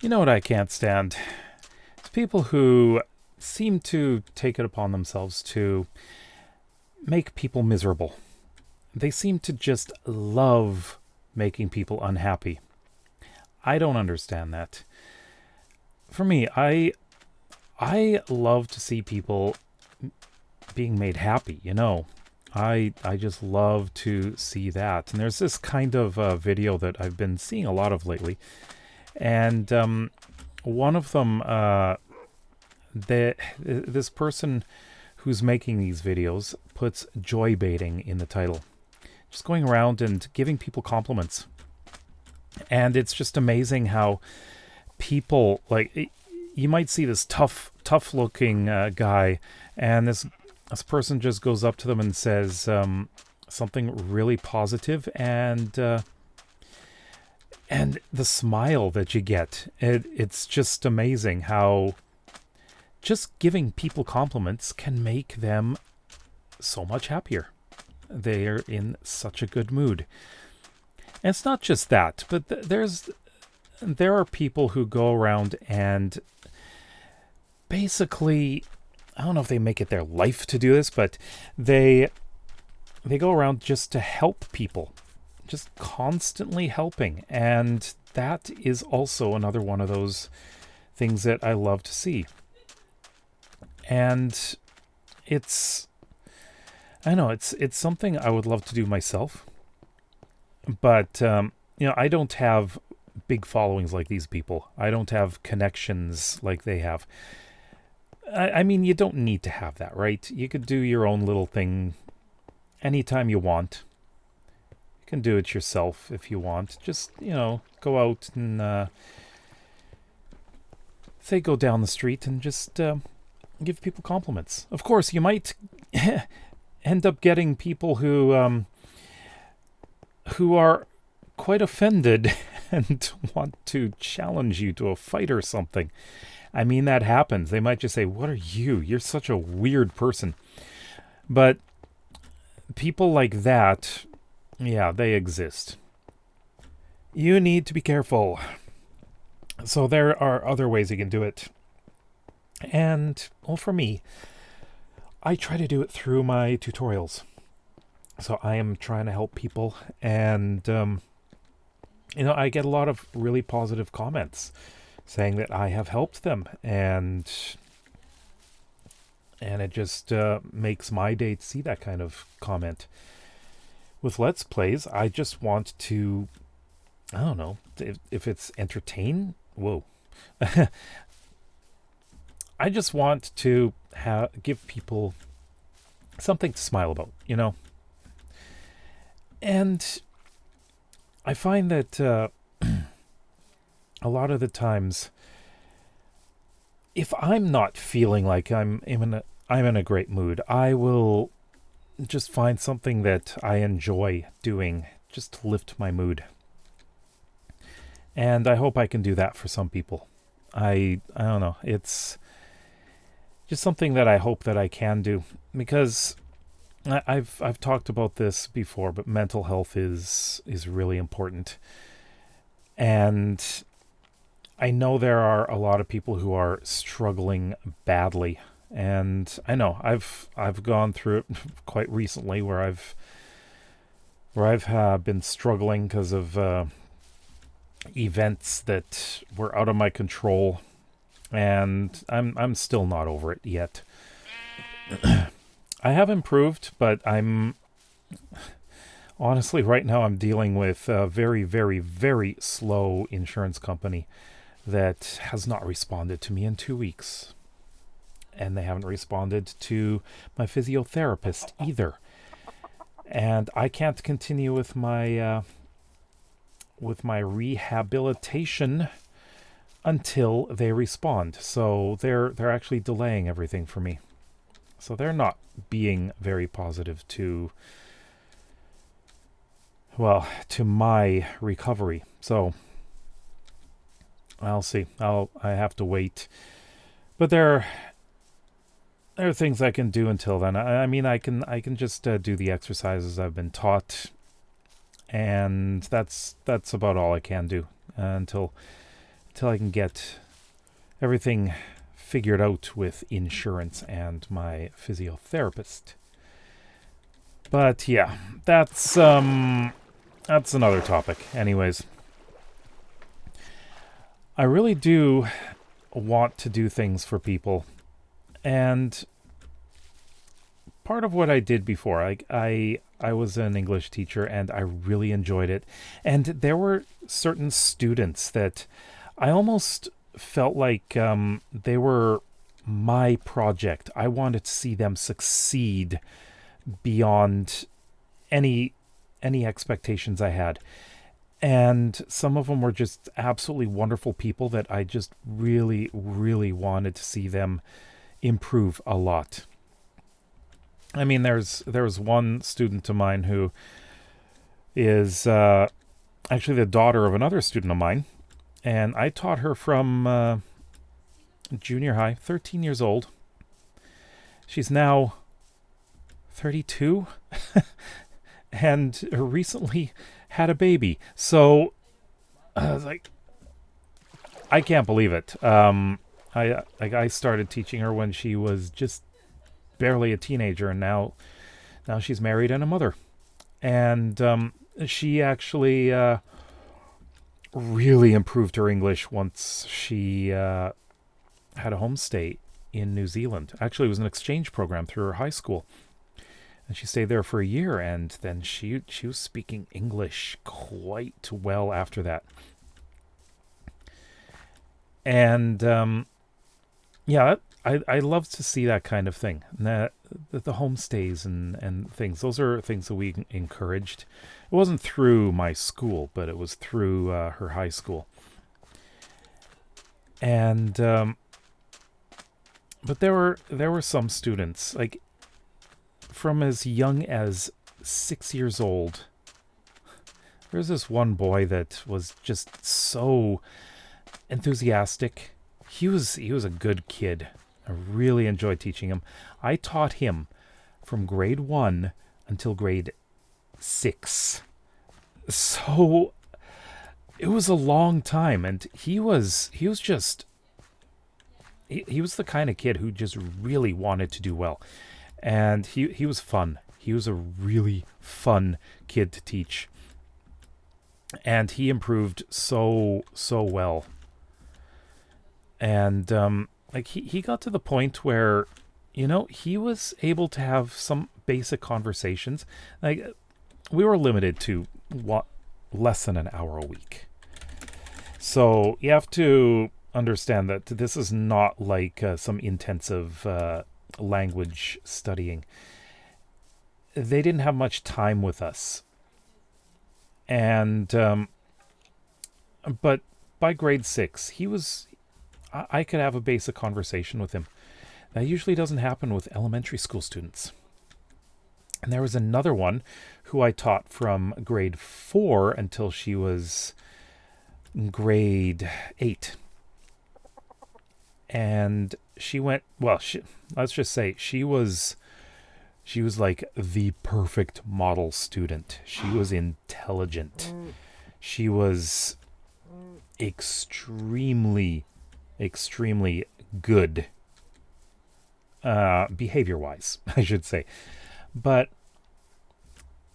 You know what I can't stand? It's people who seem to take it upon themselves to make people miserable. They seem to just love making people unhappy. I don't understand that. For me, I love to see people being made happy, you know. I just love to see that. And there's this kind of video that I've been seeing a lot of lately. And one of them, this person who's making these videos puts joy baiting in the title. Just going around and giving people compliments. And it's just amazing how people, like, you might see this tough looking guy, and this person just goes up to them and says something really positive, and the smile that you get, it's just amazing how just giving people compliments can make them so much happier. They're in such a good mood. And it's not just that, but there are people who go around and basically, I don't know if they make it their life to do this, but they go around just to help people, just constantly helping. And that is also another one of those things that I love to see. And I know it's something I would love to do myself, but I don't have big followings like these people. I don't have connections like they have. I mean, you don't need to have that, right? You could do your own little thing anytime you want. You can do it yourself if you want. Just, go out and, say, go down the street and just give people compliments. Of course, you might end up getting people who are quite offended and want to challenge you to a fight or something. I mean, that happens. They might just say, "What are you? You're such a weird person." But people like that, yeah, they exist. You need to be careful. So there are other ways you can do it. And, well, for me, I try to do it through my tutorials. So I am trying to help people, and I get a lot of really positive comments saying that I have helped them, and it just makes my day to see that kind of comment. With Let's Plays, I just want to, I don't know, if it's entertain. Whoa. I just want to give people something to smile about, And I find that a lot of the times, if I'm not feeling like I'm in a great mood, I will just find something that I enjoy doing just to lift my mood. And I hope I can do that for some people. I don't know. It's just something that I hope that I can do, because I've talked about this before, but mental health is really important. And I know there are a lot of people who are struggling badly, and I know I've gone through it quite recently, where I've been struggling because of events that were out of my control, and I'm still not over it yet. I have improved, but honestly, right now I'm dealing with a very, very, very slow insurance company that has not responded to me in 2 weeks. And they haven't responded to my physiotherapist either. And I can't continue with my rehabilitation until they respond. So they're actually delaying everything for me. So they're not being very positive to my recovery. So I'll see. I have to wait. But there are things I can do until then. I mean, I can just do the exercises I've been taught, and that's about all I can do until till I can get everything figured out with insurance and my physiotherapist. But yeah, that's another topic. Anyways, I really do want to do things for people, and part of what I did before, I was an English teacher and I really enjoyed it, and there were certain students that I almost felt like they were my project. I wanted to see them succeed beyond any expectations I had. And some of them were just absolutely wonderful people that I just really, really wanted to see them improve a lot. I mean, there was one student of mine who is actually the daughter of another student of mine, and I taught her from junior high, 13 years old. She's now 32 and recently had a baby. So I was like, I can't believe it. I started teaching her when she was just barely a teenager, and now she's married and a mother. And she actually really improved her English once she had a homestay in New Zealand. Actually, it was an exchange program through her high school. And she stayed there for a year, and then she was speaking English quite well after that. And yeah, I love to see that kind of thing. And the homestays and things, those are things that we encouraged. It wasn't through my school, but it was through her high school. And but there were some students, like from as young as 6 years old. There's this one boy that was just so enthusiastic. He was a good kid. I really enjoyed teaching him. I taught him from grade 1 until grade 6. So it was a long time, and he was the kind of kid who just really wanted to do well. And he was fun. He was a really fun kid to teach. And he improved so well. And like he got to the point where, he was able to have some basic conversations. Like, we were limited to less than an hour a week. So you have to understand that this is not like some intensive language studying. They didn't have much time with us. And but by grade 6, I could have a basic conversation with him. That usually doesn't happen with elementary school students. And there was another one who I taught from grade 4 until she was grade 8. And she went, let's just say she was like the perfect model student. She was intelligent. She was extremely good, behavior-wise, I should say. But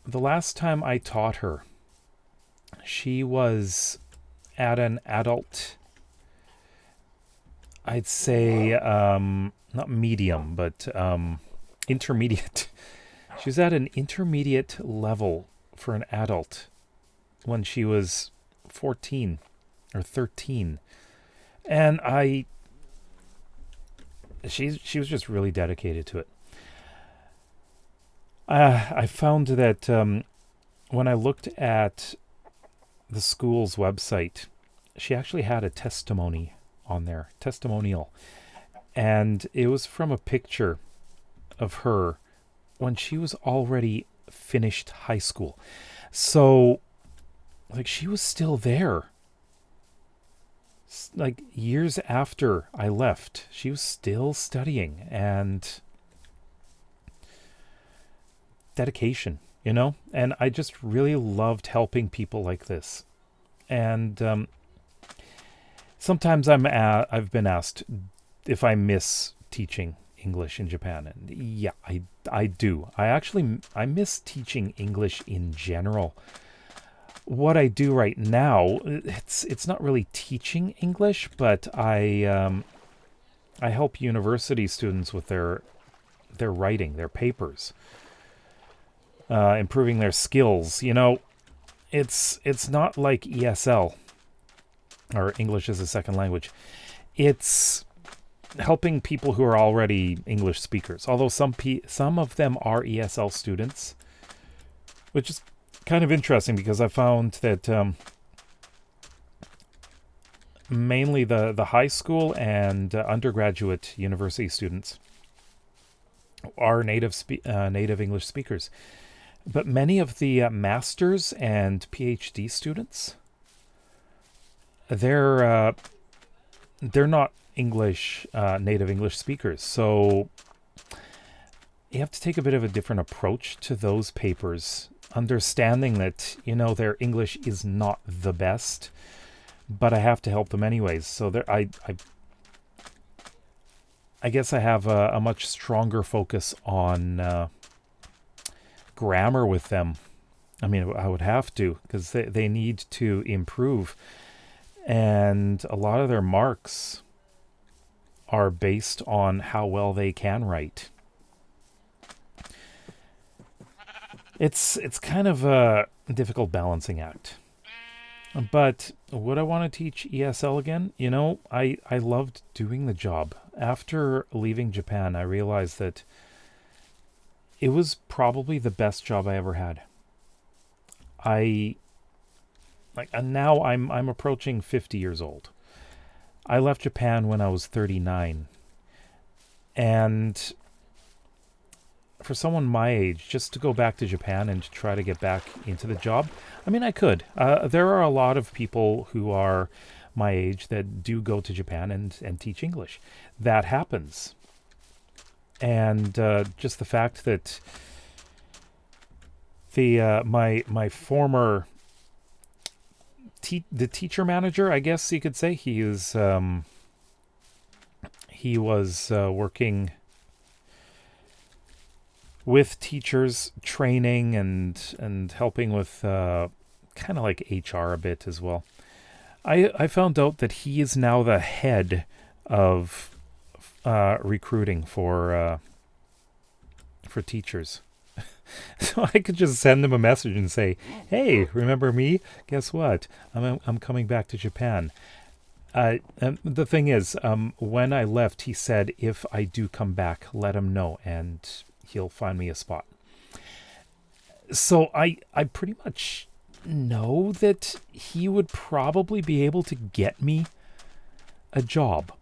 the last time I taught her, she was at an adult, I'd say, not medium, but intermediate. She was at an intermediate level for an adult when she was 14 or 13. And she was just really dedicated to it. I found that when I looked at the school's website, she actually had a testimonial, and it was from a picture of her when she was already finished high school. So, like, she was still there. Like, years after I left, she was still studying, and dedication, and I just really loved helping people like this. And Sometimes I've been asked if I miss teaching English in Japan, and yeah, I do. I miss teaching English in general. What I do right now, it's not really teaching English, but I help university students with their writing, their papers, improving their skills. It's not like ESL, or English as a second language. It's helping people who are already English speakers. Although some of them are ESL students, which is kind of interesting because I found that mainly the high school and undergraduate university students are native English speakers, but many of the masters and PhD students, they're not native English speakers. So you have to take a bit of a different approach to those papers, understanding that their English is not the best, but I have to help them anyways. So I guess I have a much stronger focus on grammar with them. I mean, I would have to, because they need to improve. And a lot of their marks are based on how well they can write. It's kind of a difficult balancing act. But would I want to teach ESL again? I loved doing the job. After leaving Japan, I realized that it was probably the best job I ever had. And now I'm approaching 50 years old. I left Japan when I was 39. And for someone my age, just to go back to Japan and to try to get back into the job, I mean, I could. There are a lot of people who are my age that do go to Japan and teach English. That happens. And just the fact that my former the teacher manager, I guess you could say, he was working with teachers, training and helping with kind of like HR a bit as well. I found out that he is now the head of recruiting for teachers. So I could just send him a message and say, "Hey, remember me? Guess what? I'm coming back to Japan." And the thing is, when I left, he said, "If I do come back, let him know, and he'll find me a spot." So I pretty much know that he would probably be able to get me a job,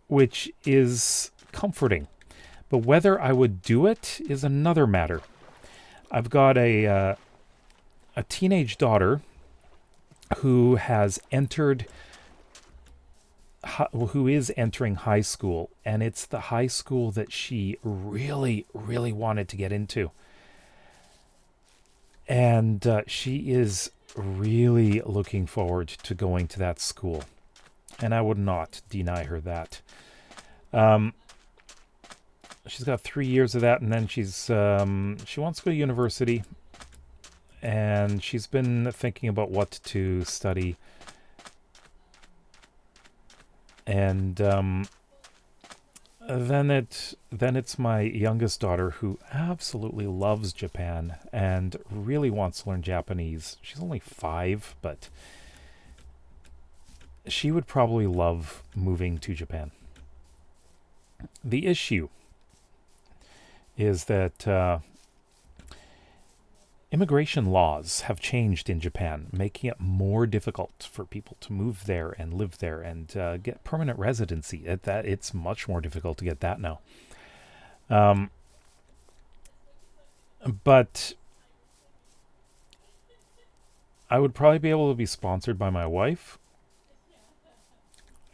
which is comforting. But whether I would do it is another matter. I've got a teenage daughter who is entering high school, and it's the high school that she really, really wanted to get into. And she is really looking forward to going to that school. And I would not deny her that. She's got 3 years of that, and then she wants to go to university, and she's been thinking about what to study. And then it's my youngest daughter, who absolutely loves Japan and really wants to learn Japanese. She's only 5, but she would probably love moving to Japan. The issue is that immigration laws have changed in Japan, making it more difficult for people to move there and live there and get permanent residency. It's much more difficult to get that now. But I would probably be able to be sponsored by my wife,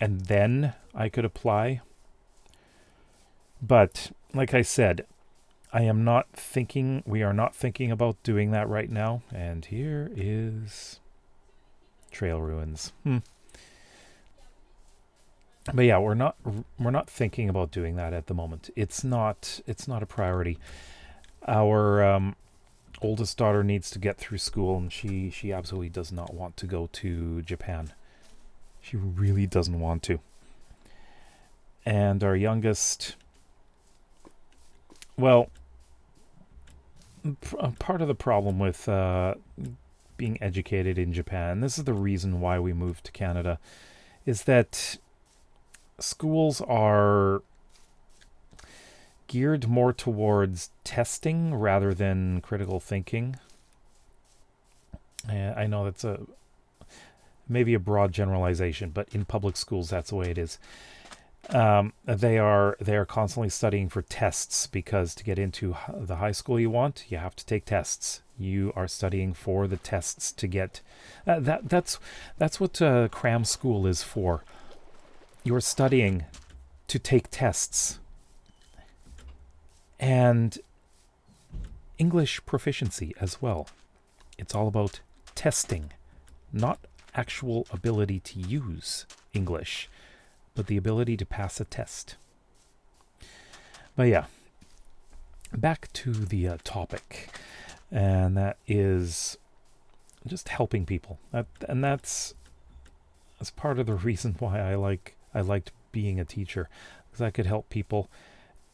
and then I could apply. But like I said, we are not thinking about doing that right now. And here is trail ruins. But yeah, we're not thinking about doing that at the moment. It's not a priority. Our oldest daughter needs to get through school, and she absolutely does not want to go to Japan. She really doesn't want to. And our youngest, well, part of the problem with being educated in Japan, this is the reason why we moved to Canada, is that schools are geared more towards testing rather than critical thinking. I know that's maybe a broad generalization, but in public schools, that's the way it is. They are constantly studying for tests, because to get into the high school you want, you have to take tests. You are studying for the tests to get that's what cram school is for. You're studying to take tests. And English proficiency as well. It's all about testing, not actual ability to use English, but the ability to pass a test. But yeah, back to the topic, and that is just helping people. That's part of the reason why I liked being a teacher, because I could help people.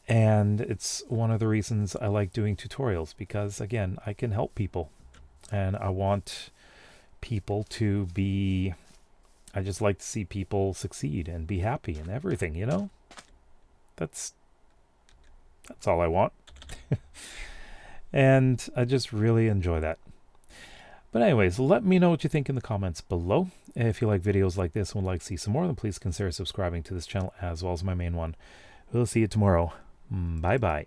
And it's one of the reasons I like doing tutorials, because again, I can help people, and I want people to be, I just like to see people succeed and be happy and everything, That's all I want. And I just really enjoy that. But anyways, let me know what you think in the comments below. If you like videos like this and would like to see some more, then please consider subscribing to this channel as well as my main one. We'll see you tomorrow. Bye bye.